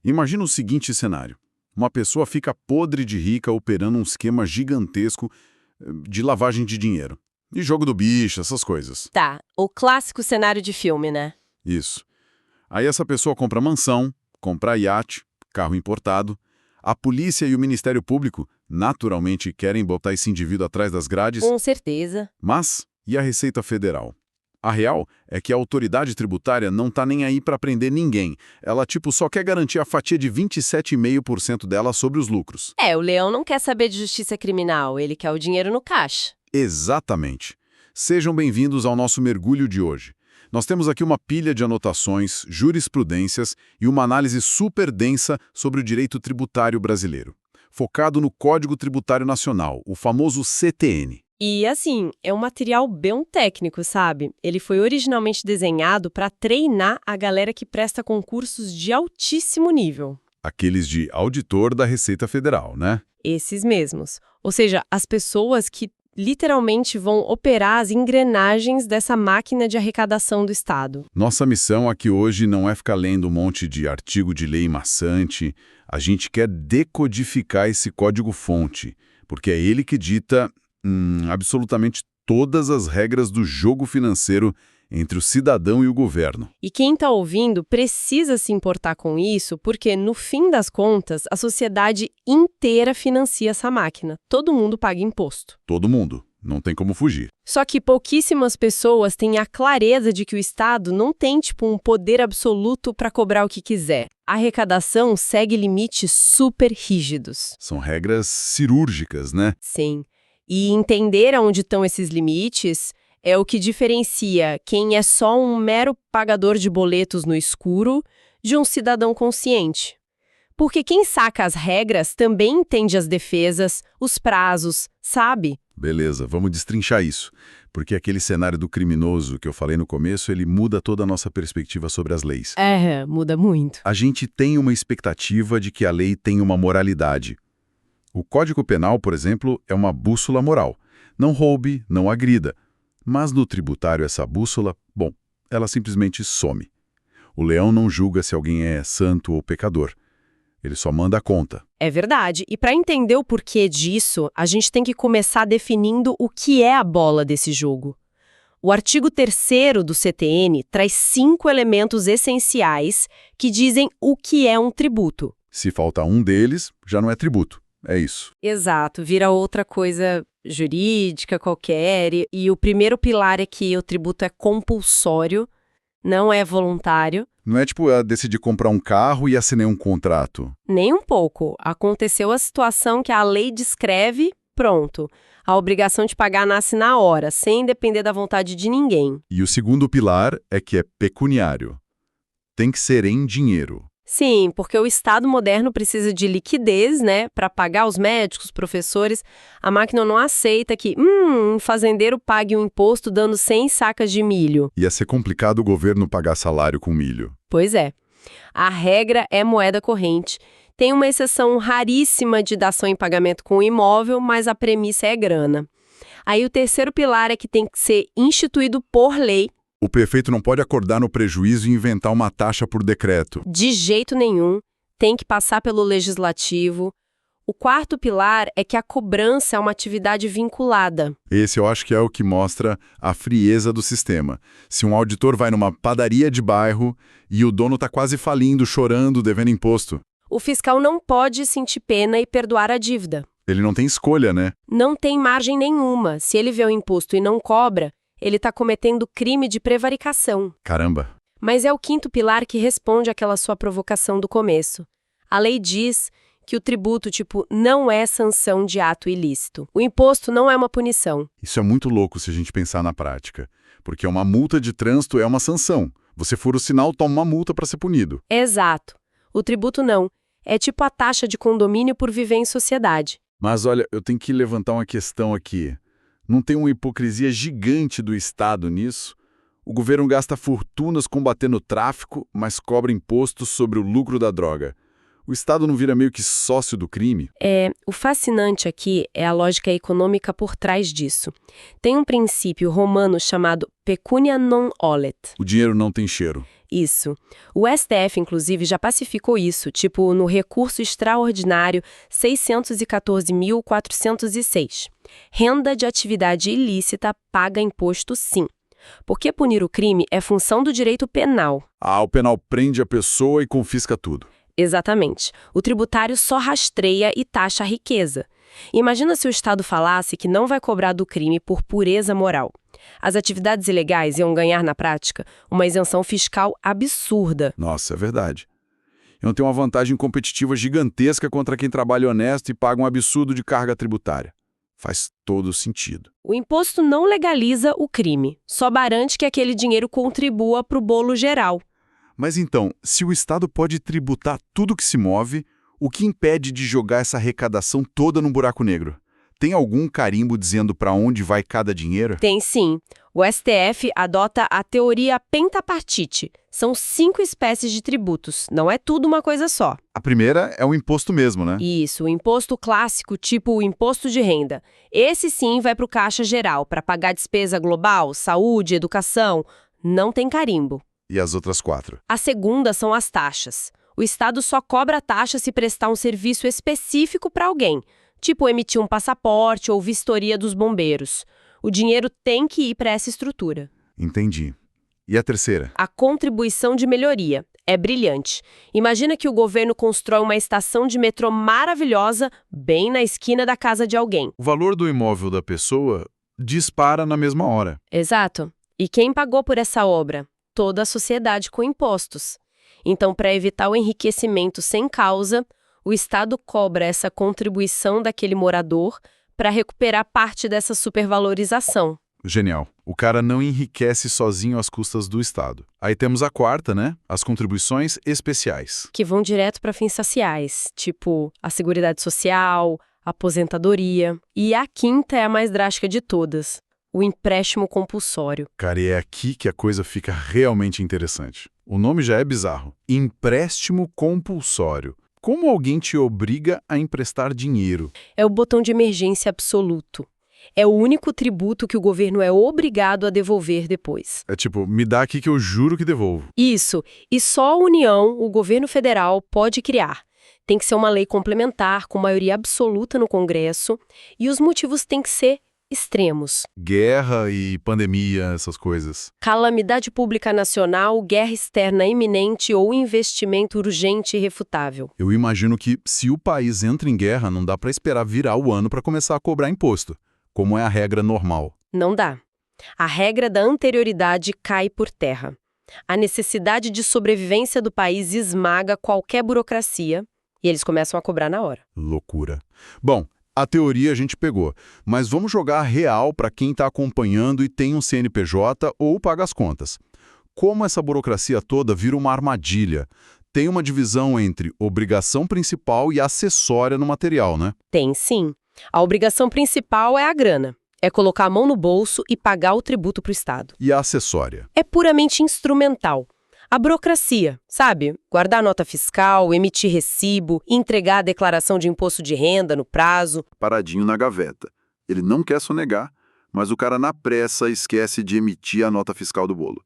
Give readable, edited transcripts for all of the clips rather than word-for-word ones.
Imagina o seguinte cenário. Uma pessoa fica podre de rica operando um esquema gigantesco de lavagem de dinheiro. E jogo do bicho, essas coisas. Tá, o clássico cenário de filme, né? Isso. Aí essa pessoa compra mansão, compra iate, carro importado. A polícia e o Ministério Público, naturalmente, querem botar esse indivíduo atrás das grades. Com certeza. Mas, e a Receita Federal? A real é que a autoridade tributária não tá nem aí para prender ninguém. Ela, só quer garantir a fatia de 27,5% dela sobre os lucros. O Leão não quer saber de justiça criminal, ele quer o dinheiro no caixa. Exatamente. Sejam bem-vindos ao nosso mergulho de hoje. Nós temos aqui uma pilha de anotações, jurisprudências e uma análise super densa sobre o direito tributário brasileiro, focado no Código Tributário Nacional, o famoso CTN. E, assim, é um material bem técnico, sabe? Ele foi originalmente desenhado para treinar a galera que presta concursos de altíssimo nível. Aqueles de auditor da Receita Federal, né? Esses mesmos. Ou seja, as pessoas que literalmente vão operar as engrenagens dessa máquina de arrecadação do Estado. Nossa missão aqui hoje não é ficar lendo um monte de artigo de lei maçante. A gente quer decodificar esse código-fonte, porque é ele que dita absolutamente todas as regras do jogo financeiro entre o cidadão e o governo. E quem está ouvindo precisa se importar com isso, porque, no fim das contas, a sociedade inteira financia essa máquina. Todo mundo paga imposto. Todo mundo. Não tem como fugir. Só que pouquíssimas pessoas têm a clareza de que o Estado não tem, um poder absoluto para cobrar o que quiser. A arrecadação segue limites super rígidos. São regras cirúrgicas, né? Sim. E entender aonde estão esses limites é o que diferencia quem é só um mero pagador de boletos no escuro de um cidadão consciente. Porque quem saca as regras também entende as defesas, os prazos, sabe? Beleza, vamos destrinchar isso. Porque aquele cenário do criminoso que eu falei no começo, ele muda toda a nossa perspectiva sobre as leis. Muda muito. A gente tem uma expectativa de que a lei tem uma moralidade. O Código Penal, por exemplo, é uma bússola moral. Não roube, não agrida. Mas no tributário essa bússola, ela simplesmente some. O leão não julga se alguém é santo ou pecador. Ele só manda a conta. É verdade. E para entender o porquê disso, a gente tem que começar definindo o que é a bola desse jogo. O artigo 3º do CTN traz 5 elementos essenciais que dizem o que é um tributo. Se faltar um deles, já não é tributo. É isso. Exato, vira outra coisa jurídica qualquer. E o primeiro pilar é que o tributo é compulsório, não é voluntário. Não é decidir comprar um carro e assinei um contrato. Nem um pouco. Aconteceu a situação que a lei descreve, pronto. A obrigação de pagar nasce na hora, sem depender da vontade de ninguém. E o segundo pilar é que é pecuniário. Tem que ser em dinheiro. Sim, porque o Estado moderno precisa de liquidez, né, para pagar os médicos, professores. A máquina não aceita que um fazendeiro pague um imposto dando 100 sacas de milho. Ia ser complicado o governo pagar salário com milho. Pois é. A regra é moeda corrente. Tem uma exceção raríssima de dação em pagamento com imóvel, mas a premissa é grana. Aí o terceiro pilar é que tem que ser instituído por lei. O prefeito não pode acordar no prejuízo e inventar uma taxa por decreto. De jeito nenhum. Tem que passar pelo legislativo. O quarto pilar é que a cobrança é uma atividade vinculada. Esse eu acho que é o que mostra a frieza do sistema. Se um auditor vai numa padaria de bairro e o dono está quase falindo, chorando, devendo imposto. O fiscal não pode sentir pena e perdoar a dívida. Ele não tem escolha, né? Não tem margem nenhuma. Se ele vê o imposto e não cobra, ele está cometendo crime de prevaricação. Caramba. Mas é o quinto pilar que responde àquela sua provocação do começo. A lei diz que o tributo, não é sanção de ato ilícito. O imposto não é uma punição. Isso é muito louco se a gente pensar na prática. Porque uma multa de trânsito é uma sanção. Você fura o sinal, toma uma multa para ser punido. Exato. O tributo não. É tipo a taxa de condomínio por viver em sociedade. Mas olha, eu tenho que levantar uma questão aqui. Não tem uma hipocrisia gigante do Estado nisso? O governo gasta fortunas combatendo o tráfico, mas cobra impostos sobre o lucro da droga. O Estado não vira meio que sócio do crime? O fascinante aqui é a lógica econômica por trás disso. Tem um princípio romano chamado pecunia non olet. O dinheiro não tem cheiro. Isso. O STF, inclusive, já pacificou isso, tipo no recurso extraordinário 614.406. Renda de atividade ilícita paga imposto sim. Porque punir o crime é função do direito penal. Ah, o penal prende a pessoa e confisca tudo. Exatamente. O tributário só rastreia e taxa a riqueza. Imagina se o Estado falasse que não vai cobrar do crime por pureza moral. As atividades ilegais iam ganhar, na prática, uma isenção fiscal absurda. Nossa, é verdade. Iam ter uma vantagem competitiva gigantesca contra quem trabalha honesto e paga um absurdo de carga tributária. Faz todo sentido. O imposto não legaliza o crime, só garante que aquele dinheiro contribua para o bolo geral. Mas então, se o Estado pode tributar tudo que se move, o que impede de jogar essa arrecadação toda num buraco negro? Tem algum carimbo dizendo para onde vai cada dinheiro? Tem sim. O STF adota a teoria pentapartite. São 5 espécies de tributos, não é tudo uma coisa só. A primeira é o imposto mesmo, né? Isso, o imposto clássico, tipo o imposto de renda. Esse sim vai para o caixa geral, para pagar despesa global, saúde, educação. Não tem carimbo. E as outras 4? A segunda são as taxas. O Estado só cobra a taxa se prestar um serviço específico para alguém, tipo emitir um passaporte ou vistoria dos bombeiros. O dinheiro tem que ir para essa estrutura. Entendi. E a terceira? A contribuição de melhoria. É brilhante. Imagina que o governo constrói uma estação de metrô maravilhosa bem na esquina da casa de alguém. O valor do imóvel da pessoa dispara na mesma hora. Exato. E quem pagou por essa obra? Toda a sociedade com impostos. Então, para evitar o enriquecimento sem causa, o Estado cobra essa contribuição daquele morador para recuperar parte dessa supervalorização. Genial. O cara não enriquece sozinho às custas do Estado. Aí temos a quarta, né? As contribuições especiais. Que vão direto para fins sociais, tipo a Seguridade Social, a aposentadoria. E a quinta é a mais drástica de todas, o empréstimo compulsório. Cara, e é aqui que a coisa fica realmente interessante. O nome já é bizarro. Empréstimo compulsório. Como alguém te obriga a emprestar dinheiro? É o botão de emergência absoluto. É o único tributo que o governo é obrigado a devolver depois. É tipo, me dá aqui que eu juro que devolvo. Isso. E só a União, o governo federal, pode criar. Tem que ser uma lei complementar, com maioria absoluta no Congresso, e os motivos têm que ser extremos. Guerra e pandemia, essas coisas. Calamidade pública nacional, guerra externa iminente ou investimento urgente e irrefutável. Eu imagino que, se o país entra em guerra, não dá para esperar virar o ano para começar a cobrar imposto, como é a regra normal. Não dá. A regra da anterioridade cai por terra. A necessidade de sobrevivência do país esmaga qualquer burocracia e eles começam a cobrar na hora. Loucura. Bom, a teoria a gente pegou, mas vamos jogar a real para quem está acompanhando e tem um CNPJ ou paga as contas. Como essa burocracia toda vira uma armadilha? Tem uma divisão entre obrigação principal e acessória no material, né? Tem sim. A obrigação principal é a grana. É colocar a mão no bolso e pagar o tributo para o Estado. E a acessória? É puramente instrumental. A burocracia, sabe? Guardar nota fiscal, emitir recibo, entregar a declaração de imposto de renda no prazo. Paradinho na gaveta. Ele não quer sonegar, mas o cara na pressa esquece de emitir a nota fiscal do bolo.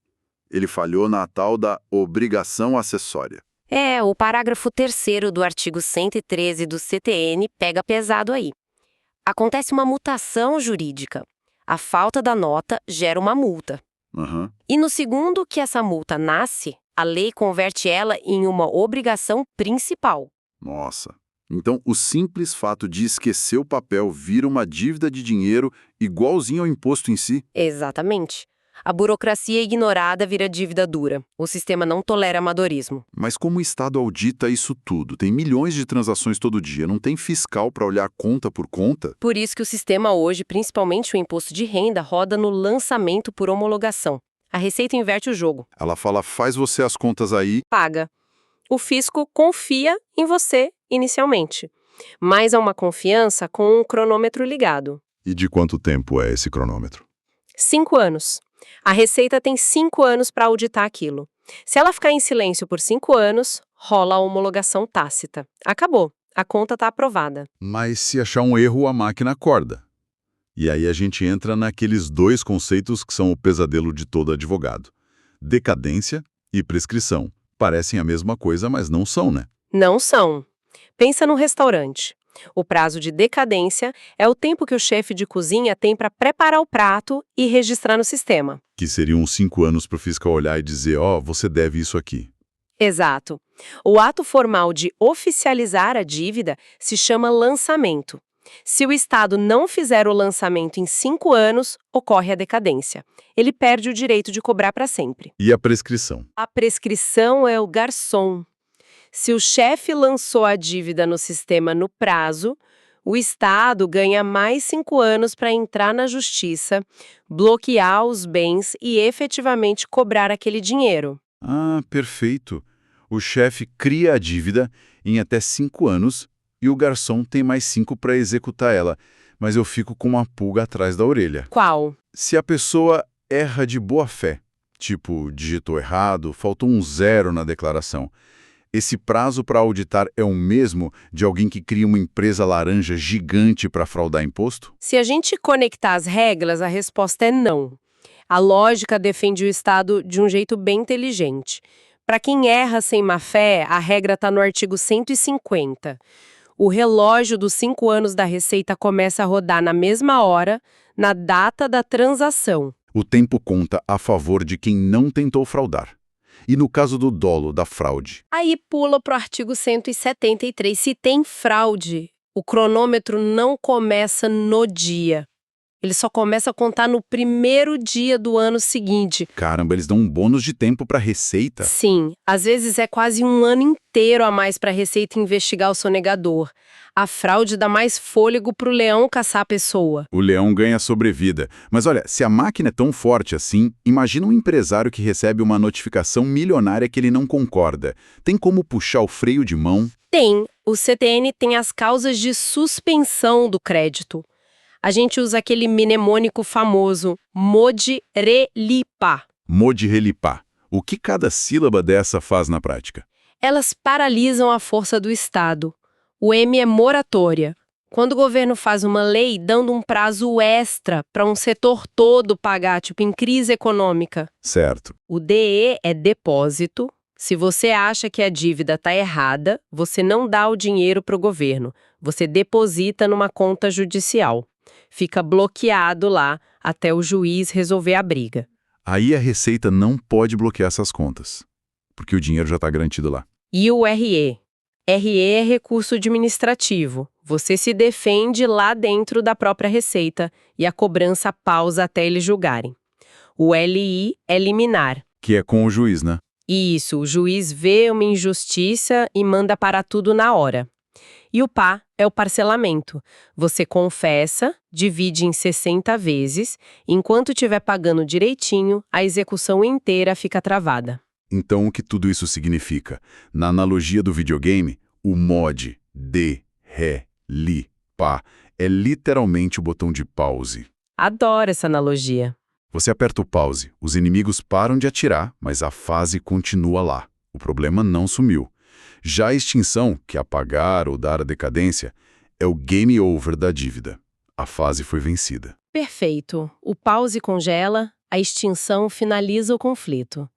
Ele falhou na tal da obrigação acessória. É, o parágrafo 3º do artigo 113 do CTN pega pesado aí. Acontece uma mutação jurídica. A falta da nota gera uma multa. Uhum. E no segundo que essa multa nasce, a lei converte ela em uma obrigação principal. Nossa. Então, o simples fato de esquecer o papel vira uma dívida de dinheiro igualzinho ao imposto em si? Exatamente. A burocracia ignorada vira dívida dura. O sistema não tolera amadorismo. Mas como o Estado audita isso tudo? Tem milhões de transações todo dia, não tem fiscal para olhar conta por conta? Por isso que o sistema hoje, principalmente o imposto de renda, roda no lançamento por homologação. A Receita inverte o jogo. Ela fala, faz você as contas aí. Paga. O fisco confia em você inicialmente. Mas há uma confiança com um cronômetro ligado. E de quanto tempo é esse cronômetro? 5 anos. A Receita tem 5 anos para auditar aquilo. Se ela ficar em silêncio por 5 anos, rola a homologação tácita. Acabou. A conta está aprovada. Mas se achar um erro, a máquina acorda. E aí a gente entra naqueles 2 conceitos que são o pesadelo de todo advogado. Decadência E prescrição. Parecem a mesma coisa, mas não são, né? Não são. Pensa num restaurante. O prazo de decadência é o tempo que o chefe de cozinha tem para preparar o prato e registrar no sistema. Que seriam uns 5 anos para o fiscal olhar e dizer, você deve isso aqui. Exato. O ato formal de oficializar a dívida se chama lançamento. Se o Estado não fizer o lançamento em 5 anos, ocorre a decadência. Ele perde o direito de cobrar para sempre. E a prescrição? A prescrição é o garçom. Se o chefe lançou a dívida no sistema no prazo, o Estado ganha mais 5 anos para entrar na justiça, bloquear os bens e efetivamente cobrar aquele dinheiro. Ah, perfeito. O chefe cria a dívida em até 5 anos e o garçom tem mais 5 para executar ela, mas eu fico com uma pulga atrás da orelha. Qual? Se a pessoa erra de boa fé, tipo, digitou errado, faltou um 0 na declaração, esse prazo para auditar é o mesmo de alguém que cria uma empresa laranja gigante para fraudar imposto? Se a gente conectar as regras, a resposta é não. A lógica defende o Estado de um jeito bem inteligente. Para quem erra sem má-fé, a regra está no artigo 150. O relógio dos 5 anos da Receita começa a rodar na mesma hora, na data da transação. O tempo conta a favor de quem não tentou fraudar. E no caso do dolo, da fraude? Aí pula para o artigo 173. Se tem fraude, o cronômetro não começa no dia. Ele só começa a contar no primeiro dia do ano seguinte. Caramba, eles dão um bônus de tempo para a Receita? Sim, às vezes é quase um ano inteiro a mais para a Receita investigar o sonegador. A fraude dá mais fôlego para o leão caçar a pessoa. O leão ganha sobrevida. Mas olha, se a máquina é tão forte assim, imagina um empresário que recebe uma notificação milionária que ele não concorda. Tem como puxar o freio de mão? Tem. O CTN tem as causas de suspensão do crédito. A gente usa aquele mnemônico famoso, MOD-RELIPA. MOD-RELIPA. O que cada sílaba dessa faz na prática? Elas paralisam a força do Estado. O M é moratória. Quando o governo faz uma lei dando um prazo extra para um setor todo pagar, tipo em crise econômica. Certo. O DE é depósito. Se você acha que a dívida está errada, você não dá o dinheiro para o governo. Você deposita numa conta judicial. Fica bloqueado lá até o juiz resolver a briga. Aí a Receita não pode bloquear essas contas, porque o dinheiro já está garantido lá. E o RE? RE é recurso administrativo. Você se defende lá dentro da própria Receita e a cobrança pausa até eles julgarem. O LI é liminar. Que é com o juiz, né? Isso, o juiz vê uma injustiça e manda parar tudo na hora. E o PA é o parcelamento. Você confessa, divide em 60 vezes, enquanto estiver pagando direitinho, a execução inteira fica travada. Então, o que tudo isso significa? Na analogia do videogame, o mod DRELIPA é literalmente o botão de pause. Adoro essa analogia. Você aperta o pause, os inimigos param de atirar, mas a fase continua lá. O problema não sumiu. Já a extinção, que é apagar ou dar a decadência, é o game over da dívida. A fase foi vencida. Perfeito. O pause congela, a extinção finaliza o conflito.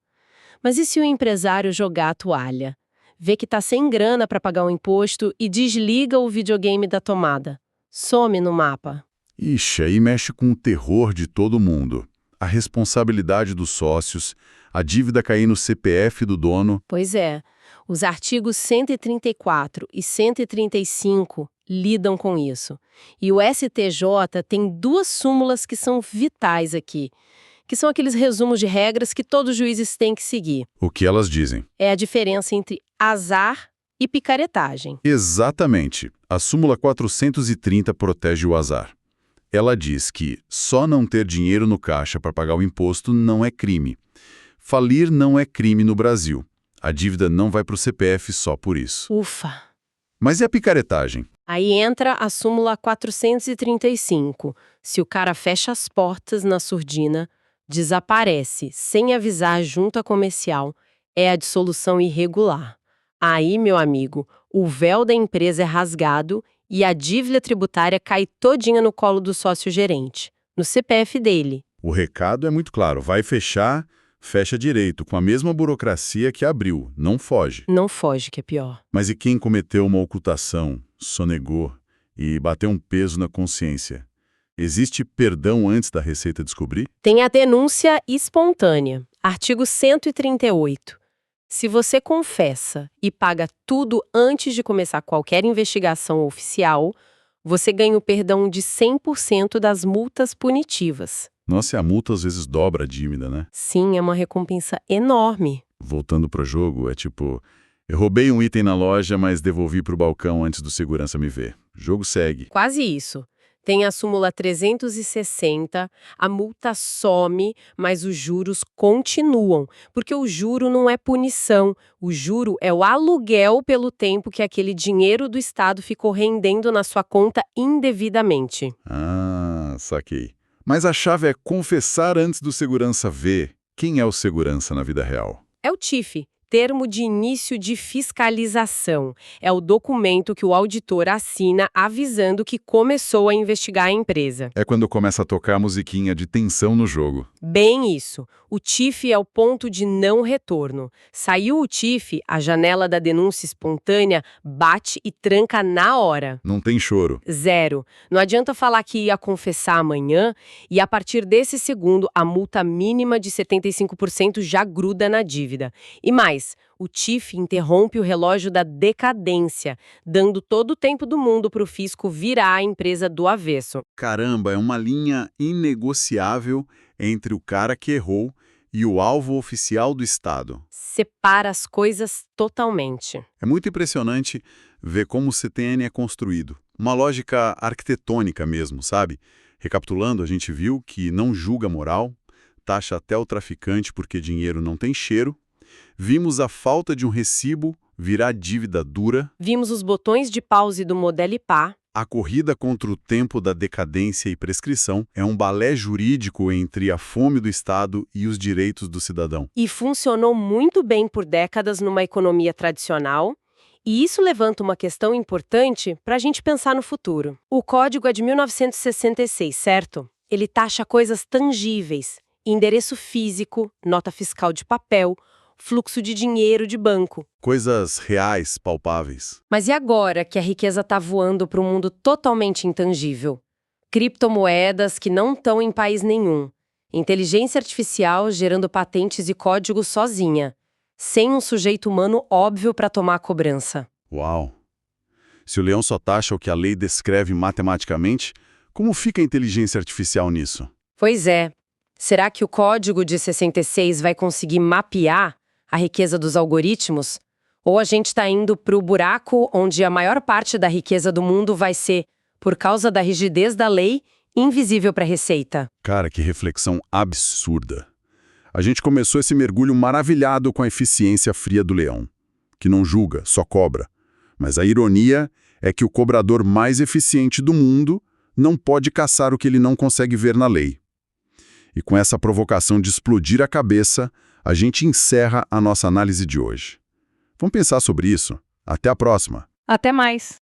Mas e se o empresário jogar a toalha? Vê que está sem grana para pagar o imposto e desliga o videogame da tomada. Some no mapa. Ixi, aí mexe com o terror de todo mundo. A responsabilidade dos sócios, a dívida cair no CPF do dono. Pois é. Os artigos 134 e 135 lidam com isso. E o STJ tem 2 súmulas que são vitais aqui, que são aqueles resumos de regras que todos os juízes têm que seguir. O que elas dizem? É a diferença entre azar e picaretagem. Exatamente. A súmula 430 protege o azar. Ela diz que só não ter dinheiro no caixa para pagar o imposto não é crime. Falir não é crime no Brasil. A dívida não vai para o CPF só por isso. Ufa! Mas e a picaretagem? Aí entra a súmula 435. Se o cara fecha as portas na surdina, desaparece sem avisar junta comercial, é a dissolução irregular. Aí, meu amigo, o véu da empresa é rasgado e a dívida tributária cai todinha no colo do sócio-gerente, no CPF dele. O recado é muito claro. Vai fechar, fecha direito, com a mesma burocracia que abriu, não foge. Não foge, que é pior. Mas e quem cometeu uma ocultação, sonegou e bateu um peso na consciência? Existe perdão antes da Receita descobrir? Tem a denúncia espontânea. Artigo 138. Se você confessa e paga tudo antes de começar qualquer investigação oficial, você ganha o perdão de 100% das multas punitivas. Nossa, e a multa às vezes dobra a dívida, né? Sim, é uma recompensa enorme. Voltando pro jogo, é tipo, eu roubei um item na loja, mas devolvi pro balcão antes do segurança me ver. O jogo segue. Quase isso. Tem a súmula 360, a multa some, mas os juros continuam, porque o juro não é punição, o juro é o aluguel pelo tempo que aquele dinheiro do Estado ficou rendendo na sua conta indevidamente. Ah, saquei. Mas a chave é confessar antes do segurança ver. Quem é o segurança na vida real? É o TIF, Termo de Início de Fiscalização. É o documento que o auditor assina avisando que começou a investigar a empresa. É quando começa a tocar a musiquinha de tensão no jogo. Bem isso. O TIF é o ponto de não retorno. Saiu o TIF, a janela da denúncia espontânea bate e tranca na hora. Não tem choro. Zero. Não adianta falar que ia confessar amanhã e a partir desse segundo a multa mínima de 75% já gruda na dívida. E mais, o TIF interrompe o relógio da decadência, dando todo o tempo do mundo para o fisco virar a empresa do avesso. Caramba, é uma linha inegociável entre o cara que errou e o alvo oficial do Estado. Separa as coisas totalmente. É muito impressionante ver como o CTN é construído. Uma lógica arquitetônica mesmo, sabe? Recapitulando, a gente viu que não julga moral, taxa até o traficante porque dinheiro não tem cheiro. Vimos a falta de um recibo virar dívida dura. Vimos os botões de pause do Modelo IPA. A corrida contra o tempo da decadência e prescrição é um balé jurídico entre a fome do Estado e os direitos do cidadão. E funcionou muito bem por décadas numa economia tradicional. E isso levanta uma questão importante para a gente pensar no futuro. O código é de 1966, certo? Ele taxa coisas tangíveis: endereço físico, nota fiscal de papel, fluxo de dinheiro de banco. Coisas reais, palpáveis. Mas e agora que a riqueza está voando para um mundo totalmente intangível? Criptomoedas que não estão em país nenhum. Inteligência artificial gerando patentes e códigos sozinha, sem um sujeito humano óbvio para tomar a cobrança. Uau! Se o leão só taxa o que a lei descreve matematicamente, como fica a inteligência artificial nisso? Pois é. Será que o código de 66 vai conseguir mapear a riqueza dos algoritmos? Ou a gente está indo para o buraco onde a maior parte da riqueza do mundo vai ser, por causa da rigidez da lei, invisível para a Receita? Cara, que reflexão absurda. A gente começou esse mergulho maravilhado com a eficiência fria do leão, que não julga, só cobra. Mas a ironia é que o cobrador mais eficiente do mundo não pode caçar o que ele não consegue ver na lei. E com essa provocação de explodir a cabeça, a gente encerra a nossa análise de hoje. Vamos pensar sobre isso. Até a próxima. Até mais!